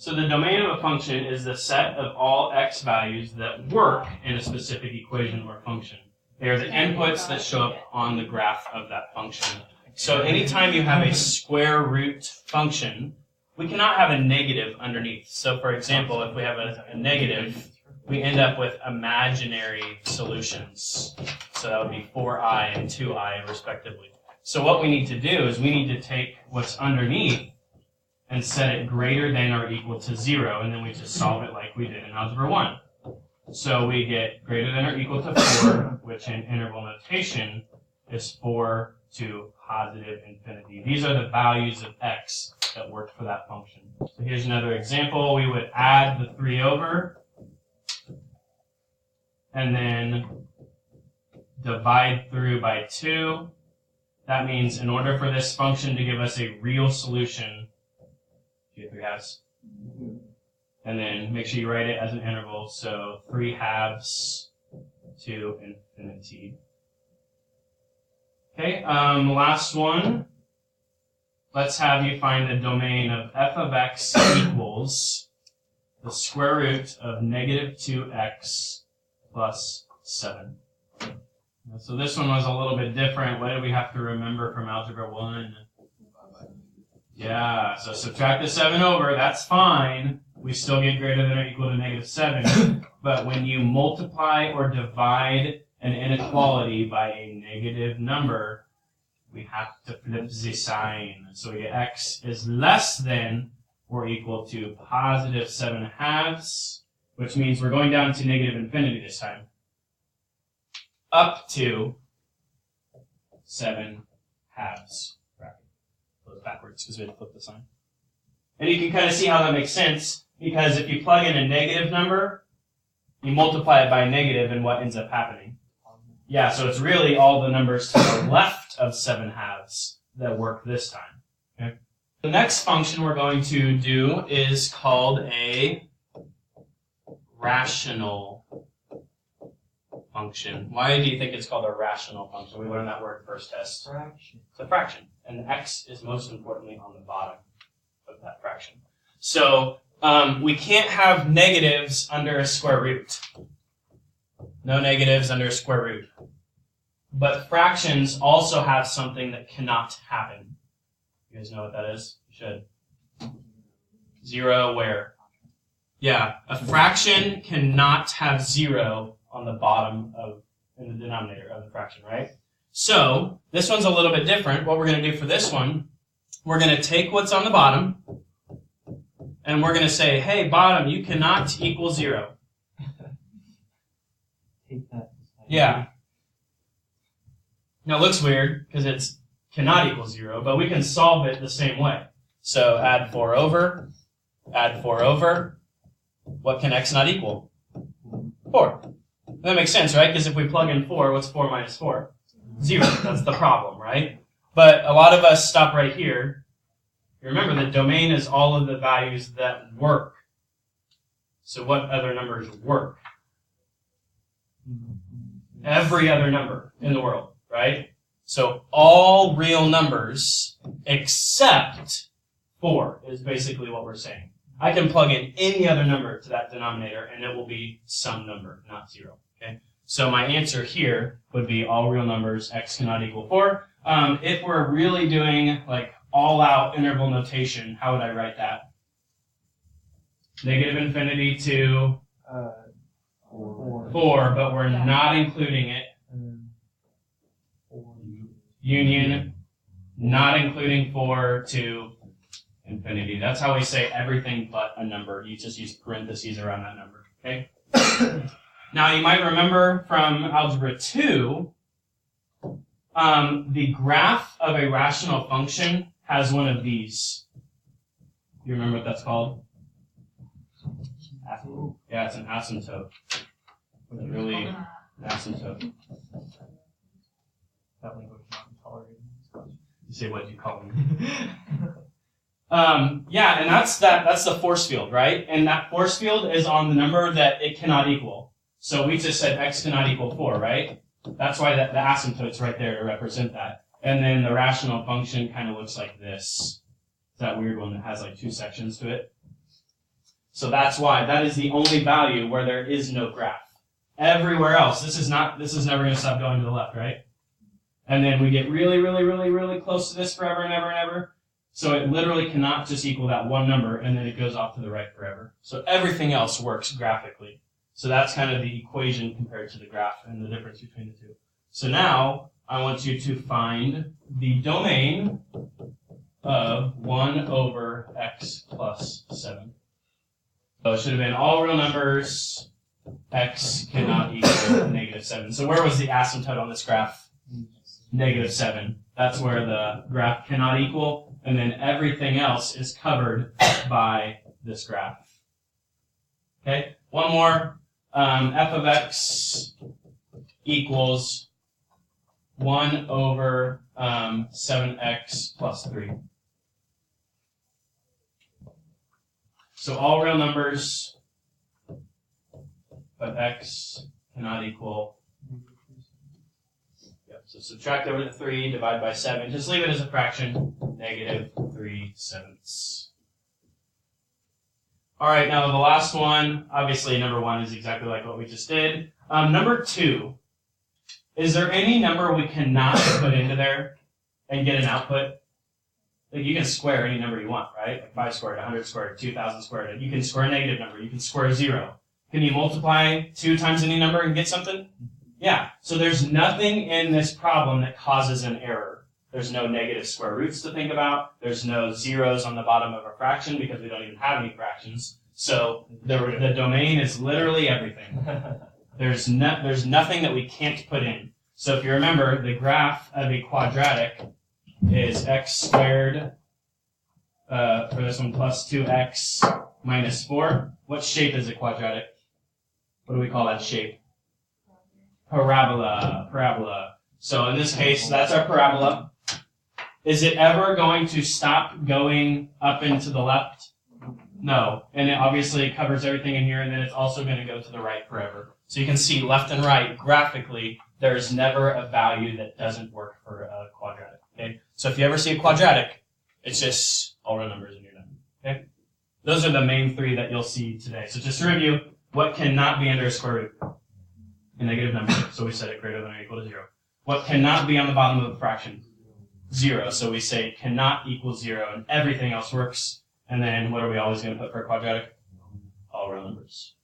So the domain of a function is the set of all x values that work in a specific equation or function. They are the inputs that show up on the graph of that function. So anytime you have a square root function, we cannot have a negative underneath. So for example, if we have a negative, we end up with imaginary solutions. So that would be 4i and 2i respectively. So what we need to do is we need to take what's underneath and set it greater than or equal to 0, and then we just solve it like we did in Algebra 1. So we get greater than or equal to 4, which in interval notation is 4 to positive infinity. These are the values of x that work for that function. So here's another example. We would add the 3 over, and then divide through by 2. That means in order for this function to give us a real solution, you get 3 halves. And then make sure you write it as an interval. So 3 halves to infinity. Okay, last one. Let's have you find the domain of f of x equals the square root of negative 2x plus 7. So this one was a little bit different. What did we have to remember from Algebra 1? Yeah, so subtract the 7 over, that's fine. We still get greater than or equal to negative 7. But when you multiply or divide an inequality by a negative number, we have to flip the sign. So we get x is less than or equal to positive 7 halves, which means we're going down to negative infinity this time, up to 7 halves. Goes backwards because we had to flip the sign. And you can kind of see how that makes sense, because if you plug in a negative number, you multiply it by a negative, and what ends up happening? Yeah, so it's really all the numbers to the left of 7 halves that work this time. Okay? The next function we're going to do is called a rational function. Why do you think it's called a rational function? We learned that word first test. Fraction. It's a fraction. And x is most importantly on the bottom of that fraction. So we can't have negatives under a square root. No negatives under a square root. But fractions also have something that cannot happen. You guys know what that is? You should. 0 where? Yeah, a fraction cannot have 0 on the bottom of, in the denominator of the fraction, right? So, this one's a little bit different. What we're going to do for this one, we're going to take what's on the bottom, and we're going to say, hey, bottom, you cannot equal 0. Take that. Yeah. Now, it looks weird, because it's cannot equal 0, but we can solve it the same way. So, add 4 over, add 4 over. What can x not equal? 4. That makes sense, right? Because if we plug in 4, what's 4 minus 4? 0. That's the problem, right? But a lot of us stop right here. Remember, the domain is all of the values that work. So what other numbers work? Every other number in the world, right? So all real numbers except 4 is basically what we're saying. I can plug in any other number to that denominator, and it will be some number, not 0. Okay? So my answer here would be all real numbers, x cannot equal 4. If we're really doing like all-out interval notation, how would I write that? Negative infinity to 4, but we're not including it. Union, not including 4 to infinity. That's how we say everything but a number. You just use parentheses around that number. Okay? Now, you might remember from Algebra 2, the graph of a rational function has one of these. You remember what that's called? Yeah, it's an asymptote. It's really an asymptote. That language not tolerated in this question. You say, what do you call them? Yeah, and that's the force field, right? And that force field is on the number that it cannot equal. So we just said x cannot equal 4, right? That's why the asymptote's right there to represent that. And then the rational function kind of looks like this. It's that weird one that has like 2 sections to it. So that's why that is the only value where there is no graph. Everywhere else, this is never going to stop going to the left, right? And then we get really, really, really, really close to this forever and ever and ever. So it literally cannot just equal that one number, and then it goes off to the right forever. So everything else works graphically. So that's kind of the equation compared to the graph and the difference between the two. So now I want you to find the domain of 1 over x plus 7. So it should have been all real numbers, x cannot equal negative 7. So where was the asymptote on this graph? Negative 7. That's where the graph cannot equal, and then everything else is covered by this graph. Okay, one more. F of x equals 1 over 7x plus 3. So all real numbers, but x cannot equal. Yep. So subtract over the 3, divide by 7. Just leave it as a fraction, negative 3/7. All right, now the last one, obviously number 1 is exactly like what we just did. Number 2, is there any number we cannot put into there and get an output? Like you can square any number you want, right? Like 5 squared, 100 squared, 2,000 squared. You can square a negative number. You can square 0. Can you multiply 2 times any number and get something? Yeah. So there's nothing in this problem that causes an error. There's no negative square roots to think about. There's no zeros on the bottom of a fraction because we don't even have any fractions. So the domain is literally everything. There's nothing that we can't put in. So if you remember, the graph of a quadratic is x squared, for this one, plus 2x minus 4. What shape is a quadratic? What do we call that shape? Parabola. So in this case, that's our parabola. Is it ever going to stop going up and to the left? No. And it obviously covers everything in here, and then it's also going to go to the right forever. So you can see left and right, graphically, there is never a value that doesn't work for a quadratic. Okay? So if you ever see a quadratic, it's just all real numbers and you're done. Okay? Those are the main 3 that you'll see today. So just to review, what cannot be under a square root? A negative number. So we set it greater than or equal to 0. What cannot be on the bottom of a fraction? 0. So we say cannot equal 0, and everything else works. And then what are we always going to put for a quadratic? All real numbers.